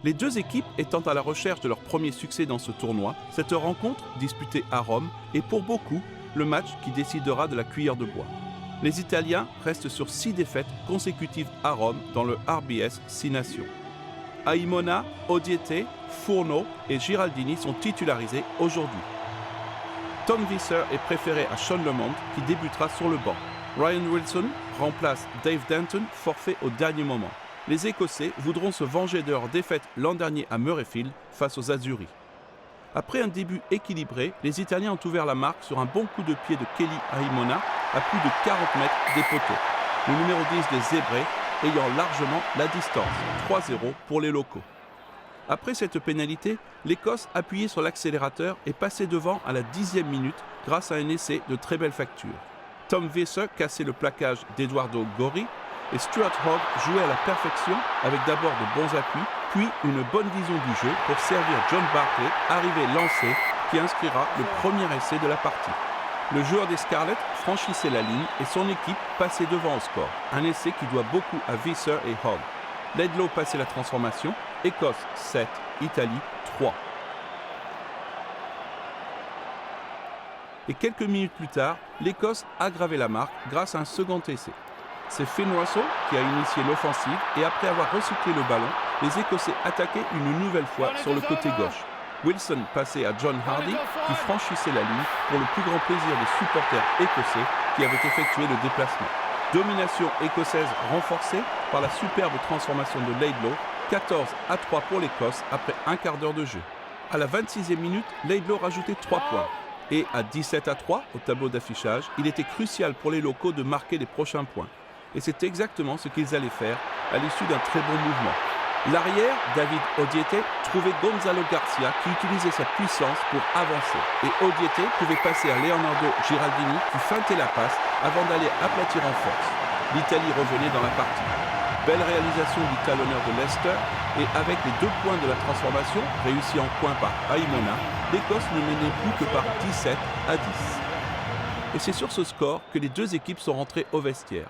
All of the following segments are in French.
Les deux équipes étant à la recherche de leur premier succès dans ce tournoi, cette rencontre, disputée à Rome, est pour beaucoup le match qui décidera de la cuillère de bois. Les Italiens restent sur 6 défaites consécutives à Rome dans le RBS 6 Nations. Aimona, Odiete, Furno et Giraldini sont titularisés aujourd'hui. Tom Visser est préféré à Sean Lemond qui débutera sur le banc. Ryan Wilson remplace Dave Denton, forfait au dernier moment. Les Écossais voudront se venger de leur défaite l'an dernier à Murrayfield face aux Azuris. Après un début équilibré, les Italiens ont ouvert la marque sur un bon coup de pied de Kelly Aimona à plus de 40 mètres des poteaux. Le numéro 10 des Zébrés ayant largement la distance, 3-0 pour les locaux. Après cette pénalité, l'Écosse appuyait sur l'accélérateur et passait devant à la 10e minute grâce à un essai de très belle facture. Tom Visser cassait le plaquage d'Eduardo Gori et Stuart Hogg jouait à la perfection avec d'abord de bons appuis, puis une bonne vision du jeu pour servir John Barclay, arrivé lancé, qui inscrira le premier essai de la partie. Le joueur des Scarlets franchissait la ligne et son équipe passait devant au score. Un essai qui doit beaucoup à Visser et Hogg. Laidlaw passait la transformation, Écosse 7, Italie 3. Et quelques minutes plus tard, l'Écosse aggravait la marque grâce à un second essai. C'est Finn Russell qui a initié l'offensive et après avoir recyclé le ballon, les Écossais attaquaient une nouvelle fois sur le côté gauche. Wilson passait à John Hardy qui franchissait la ligne pour le plus grand plaisir des supporters écossais qui avaient effectué le déplacement. Domination écossaise renforcée par la superbe transformation de Laidlaw, 14-3 pour l'Écosse après un quart d'heure de jeu. À la 26e minute, Laidlaw rajoutait 3 points. Et à 17-3 au tableau d'affichage, il était crucial pour les locaux de marquer les prochains points. Et c'est exactement ce qu'ils allaient faire à l'issue d'un très bon mouvement. L'arrière, David Odiete, trouvait Gonzalo Garcia qui utilisait sa puissance pour avancer. Et Odiete pouvait passer à Leonardo Giraldini qui feintait la passe avant d'aller aplatir en force. L'Italie revenait dans la partie. Belle réalisation du talonneur de Leicester et avec les 2 points de la transformation réussis en coin par Aimona, l'Écosse ne menait plus que par 17-10. Et c'est sur ce score que les deux équipes sont rentrées au vestiaire.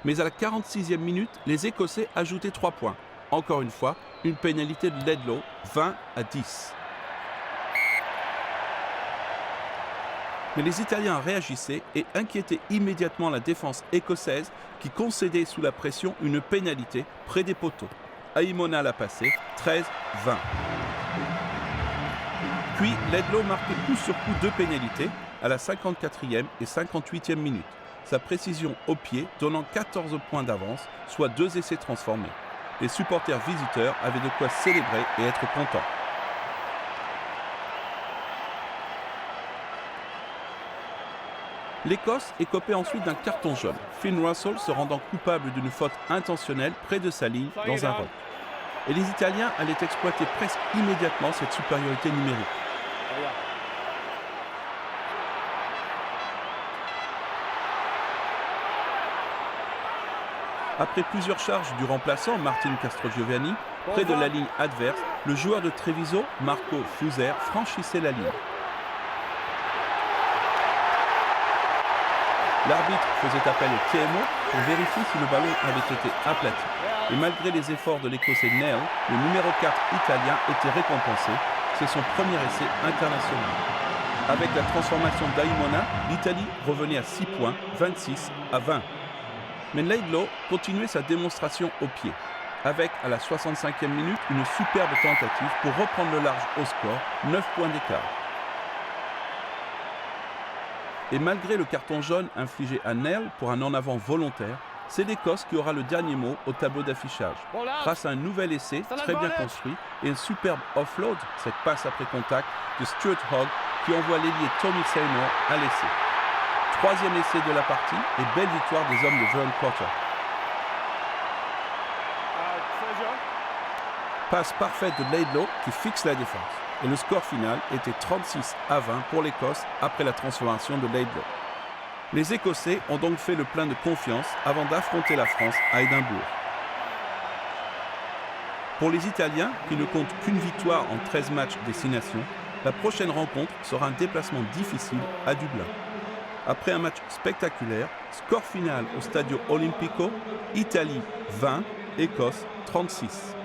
Mais à la 46e minute, les Écossais ajoutaient 3 points. Encore une fois, une pénalité de Laidlaw, 20-10. Mais les Italiens réagissaient et inquiétaient immédiatement la défense écossaise qui concédait sous la pression une pénalité près des poteaux. Aimona l'a passé, 13-20. Puis Laidlaw marquait coup sur coup 2 pénalités à la 54e et 58e minute. Sa précision au pied donnant 14 points d'avance, soit 2 essais transformés. Les supporters visiteurs avaient de quoi célébrer et être contents. L'Écosse écopait ensuite d'un carton jaune, Finn Russell se rendant coupable d'une faute intentionnelle près de sa ligne dans un rock. Et les Italiens allaient exploiter presque immédiatement cette supériorité numérique. Après plusieurs charges du remplaçant Martin Castrogiovanni, près de la ligne adverse, le joueur de Treviso, Marco Fuser, franchissait la ligne. L'arbitre faisait appel au TMO pour vérifier si le ballon avait été aplati. Et malgré les efforts de l'Écossais Neil, le numéro 4 italien était récompensé. C'est son premier essai international. Avec la transformation d'Aimona, l'Italie revenait à 6 points, 26-20. Mais Laidlaw continuait sa démonstration au pied, avec à la 65e minute une superbe tentative pour reprendre le large au score, 9 points d'écart. Et malgré le carton jaune infligé à Neil pour un en-avant volontaire, c'est l'Écosse qui aura le dernier mot au tableau d'affichage, grâce à un nouvel essai très bien construit et un superbe offload, cette passe après contact de Stuart Hogg qui envoie l'ailier Tommy Seymour à l'essai. 3e essai de la partie et belle victoire des hommes de Vern Cotter. Passe parfaite de Laidlaw qui fixe la défense. Et le score final était 36-20 pour l'Écosse après la transformation de Laidlaw. Les Écossais ont donc fait le plein de confiance avant d'affronter la France à Édimbourg. Pour les Italiens, qui ne comptent qu'une victoire en 13 matchs des 6 nations, la prochaine rencontre sera un déplacement difficile à Dublin. Après un match spectaculaire, score final au Stadio Olimpico, Italie 20, Écosse 36.